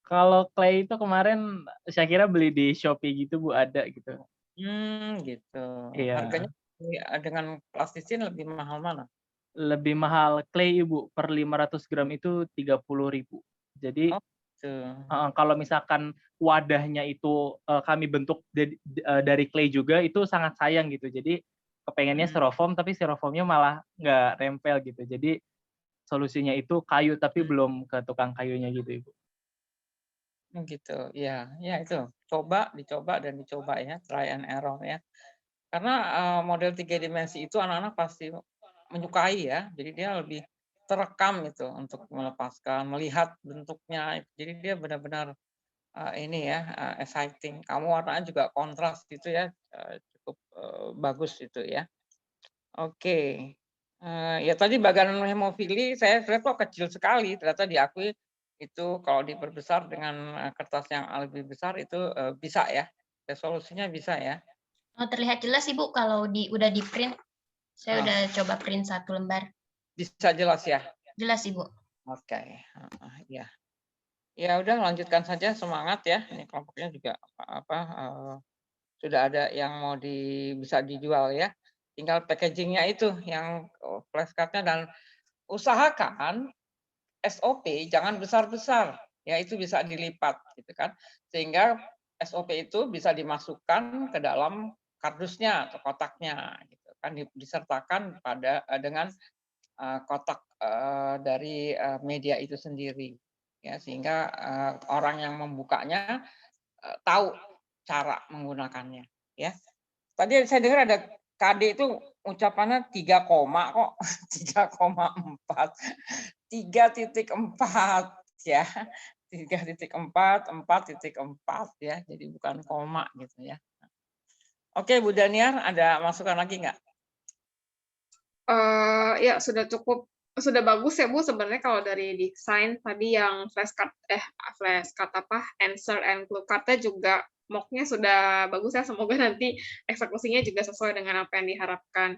Kalau clay itu kemarin saya kira beli di Shopee gitu Bu, ada gitu. Gitu. Iya. Harganya dengan plastisin lebih mahal mana? Lebih mahal clay Ibu, per 500 gram itu 30.000. Jadi kalau misalkan wadahnya itu kami bentuk dari clay juga, itu sangat sayang gitu. Jadi kepengennya styrofoam, tapi styrofoamnya malah nggak nempel gitu. Jadi solusinya itu kayu, tapi belum ke tukang kayunya gitu Ibu. Gitu, ya itu. Dicoba dan dicoba ya, try and error ya. Karena model 3 dimensi itu anak-anak pasti menyukai ya. Jadi dia lebih terekam itu untuk melepaskan, melihat bentuknya. Jadi dia benar-benar ini ya, exciting. Kamu warnanya juga kontras gitu ya, cukup bagus itu ya. Oke. Ya tadi bagian hemofili saya lihat kok kecil sekali, ternyata diakui itu kalau diperbesar dengan kertas yang lebih besar itu bisa ya. Resolusinya bisa ya. Oh, terlihat jelas Ibu kalau udah di print. Saya udah coba print 1 lembar. Bisa jelas ya? Jelas Ibu. Oke. Ya. Ya udah lanjutkan saja, semangat ya. Ini kelompoknya juga sudah ada yang mau bisa dijual ya. Tinggal packagingnya itu yang flashcardnya, dan usahakan SOP jangan besar-besar ya, itu bisa dilipat gitu kan, sehingga SOP itu bisa dimasukkan ke dalam kardusnya atau kotaknya gitu kan, disertakan dengan kotak dari media itu sendiri ya, sehingga orang yang membukanya tahu cara menggunakannya ya. Tadi saya dengar ada KD itu ucapannya 3 koma kok, 3,4. 3.4 ya. 3.4, 4.4 ya. Jadi bukan koma gitu ya. Oke, Bu Daniar, ada masukan lagi nggak? Ya sudah cukup, sudah bagus ya Bu sebenarnya kalau dari desain tadi yang flashcard answer and clue card-nya juga mock-nya sudah bagus ya, semoga nanti eksekusinya juga sesuai dengan apa yang diharapkan.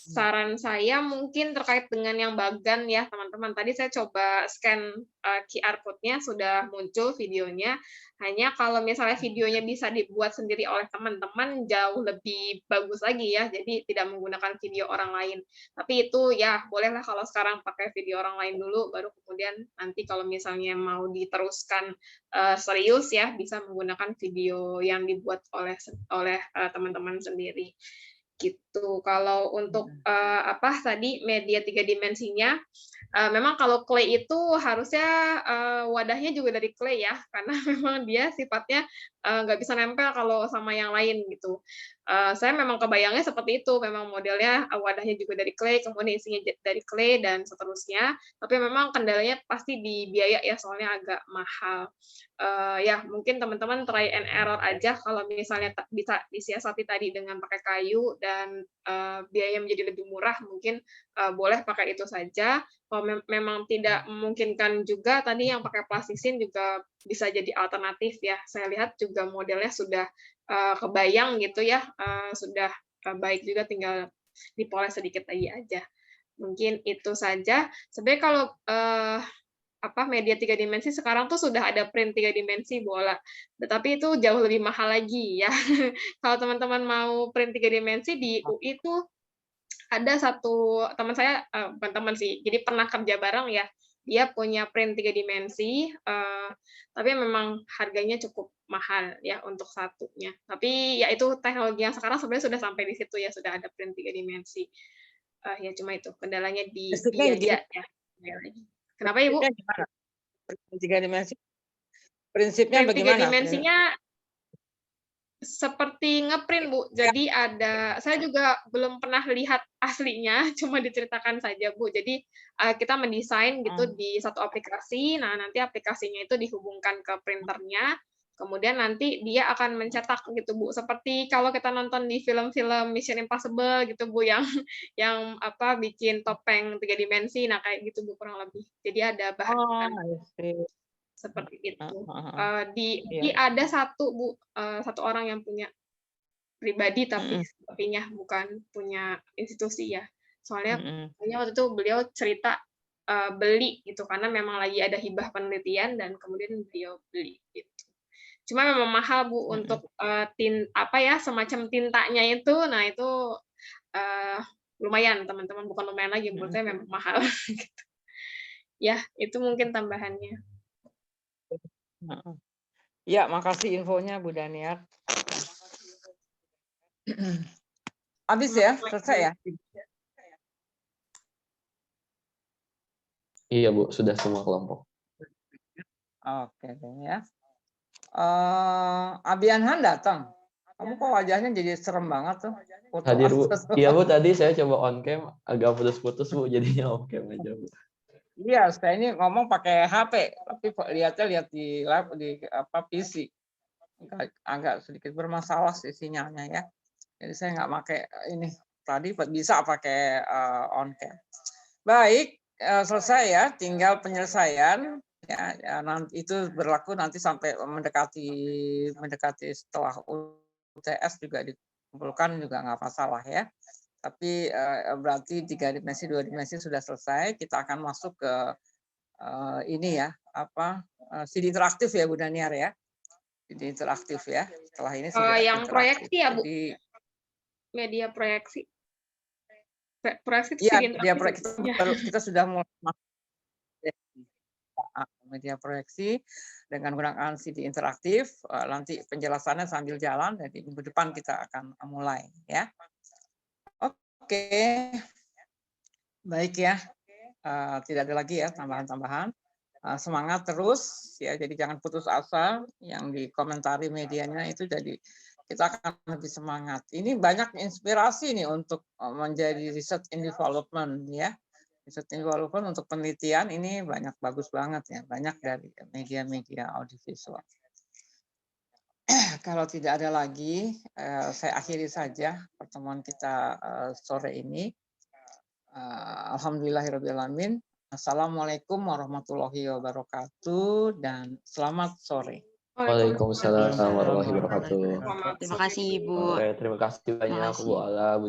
Saran saya mungkin terkait dengan yang bagan ya teman-teman. Tadi saya coba scan QR code-nya sudah muncul videonya. Hanya kalau misalnya videonya bisa dibuat sendiri oleh teman-teman jauh lebih bagus lagi ya. Jadi tidak menggunakan video orang lain. Tapi itu ya bolehlah kalau sekarang pakai video orang lain dulu, baru kemudian nanti kalau misalnya mau diteruskan serius ya bisa menggunakan video yang dibuat oleh teman-teman sendiri. Gitu. Kalau untuk tadi media 3 dimensinya, memang kalau clay itu harusnya wadahnya juga dari clay ya, karena memang dia sifatnya nggak bisa nempel kalau sama yang lain gitu. Saya memang kebayangnya seperti itu, memang modelnya wadahnya juga dari clay, kemudian isinya dari clay dan seterusnya. Tapi memang kendalanya pasti di biaya ya, soalnya agak mahal. Ya mungkin teman-teman try and error aja kalau misalnya bisa disiasati tadi dengan pakai kayu dan biaya menjadi lebih murah, mungkin boleh pakai itu saja. Kalau memang tidak memungkinkan juga, tadi yang pakai plastisin juga bisa jadi alternatif ya. Saya lihat juga modelnya sudah kebayang gitu ya, sudah baik juga, tinggal dipoles sedikit lagi aja. Mungkin itu saja. Sebenarnya kalau media 3 dimensi sekarang tuh sudah ada print 3 dimensi bola, tetapi itu jauh lebih mahal lagi ya. Kalau teman-teman mau print 3 dimensi di UI tuh ada satu teman saya, bukan teman sih, jadi pernah kerja bareng ya, dia punya print 3 dimensi, tapi memang harganya cukup mahal ya untuk satunya. Tapi ya itu teknologi yang sekarang sebenarnya sudah sampai di situ ya, sudah ada print 3 dimensi. Ya cuma itu kendalanya di biaya ya. Kenapa Ibu? Print 3 dimensi. Prinsipnya Print 3 bagaimana? dimensinya seperti ngeprint Bu. Jadi saya juga belum pernah lihat aslinya, cuma diceritakan saja Bu. Jadi kita mendesain gitu di satu aplikasi. Nah nanti aplikasinya itu dihubungkan ke printernya. Kemudian nanti dia akan mencetak gitu Bu. Seperti kalau kita nonton di film-film Mission Impossible gitu Bu, yang bikin topeng 3 dimensi. Nah kayak gitu Bu kurang lebih. Jadi ada bahan seperti itu. Ada satu Bu, satu orang yang punya pribadi, tapi sepertinya bukan punya institusi ya. Soalnya waktu itu beliau cerita beli gitu, karena memang lagi ada hibah penelitian dan kemudian beliau beli gitu. Cuma memang mahal Bu untuk semacam tintanya itu. Nah itu lumayan teman-teman, bukan lumayan lagi, menurut saya memang mahal. Gitu. Ya itu mungkin tambahannya. Ya, makasih infonya Bu Daniar. Habis ya? Selesai ya? Iya Bu, sudah semua kelompok. Oke ya. Abianhan datang. Kamu kok wajahnya jadi serem banget tuh. Hadir Bu. Iya Bu, tadi saya coba on cam agak putus-putus Bu, jadinya off cam aja Bu. Iya, saya ini ngomong pakai HP, tapi lihat di PC. Agak sedikit bermasalah sih sinyalnya ya. Jadi saya nggak pakai ini. Tadi bisa pakai on cam. Baik, selesai ya. Tinggal penyelesaian. Ya, nanti itu berlaku nanti sampai mendekati setelah UTS juga dikumpulkan juga nggak masalah ya. Tapi berarti 3 dimensi, 2 dimensi sudah selesai. Kita akan masuk ke ini ya, CD interaktif ya Bu Daniar ya. CD interaktif ya. Setelah ini sudah yang interaktif. proyeksi ya Bu. Jadi, media proyeksi. Proyeksi iya, media proyeksi kita sudah mulai media proyeksi dengan menggunakan CD interaktif. Nanti penjelasannya sambil jalan. Jadi minggu depan kita akan mulai ya. Oke, baik ya. Tidak ada lagi ya tambahan-tambahan. Semangat terus ya. Jadi jangan putus asa. Yang dikomentari medianya itu jadi kita akan lebih semangat. Ini banyak inspirasi nih untuk menjadi research and development ya. Research and development untuk penelitian ini banyak bagus banget ya. Banyak dari media-media audiovisual. Kalau tidak ada lagi, saya akhiri saja pertemuan kita sore ini. Alhamdulillahirrahmanirrahim. Assalamualaikum warahmatullahi wabarakatuh dan selamat sore. Waalaikumsalam warahmatullahi wabarakatuh. Terima kasih Ibu. Terima kasih banyak Bu Ala, Bu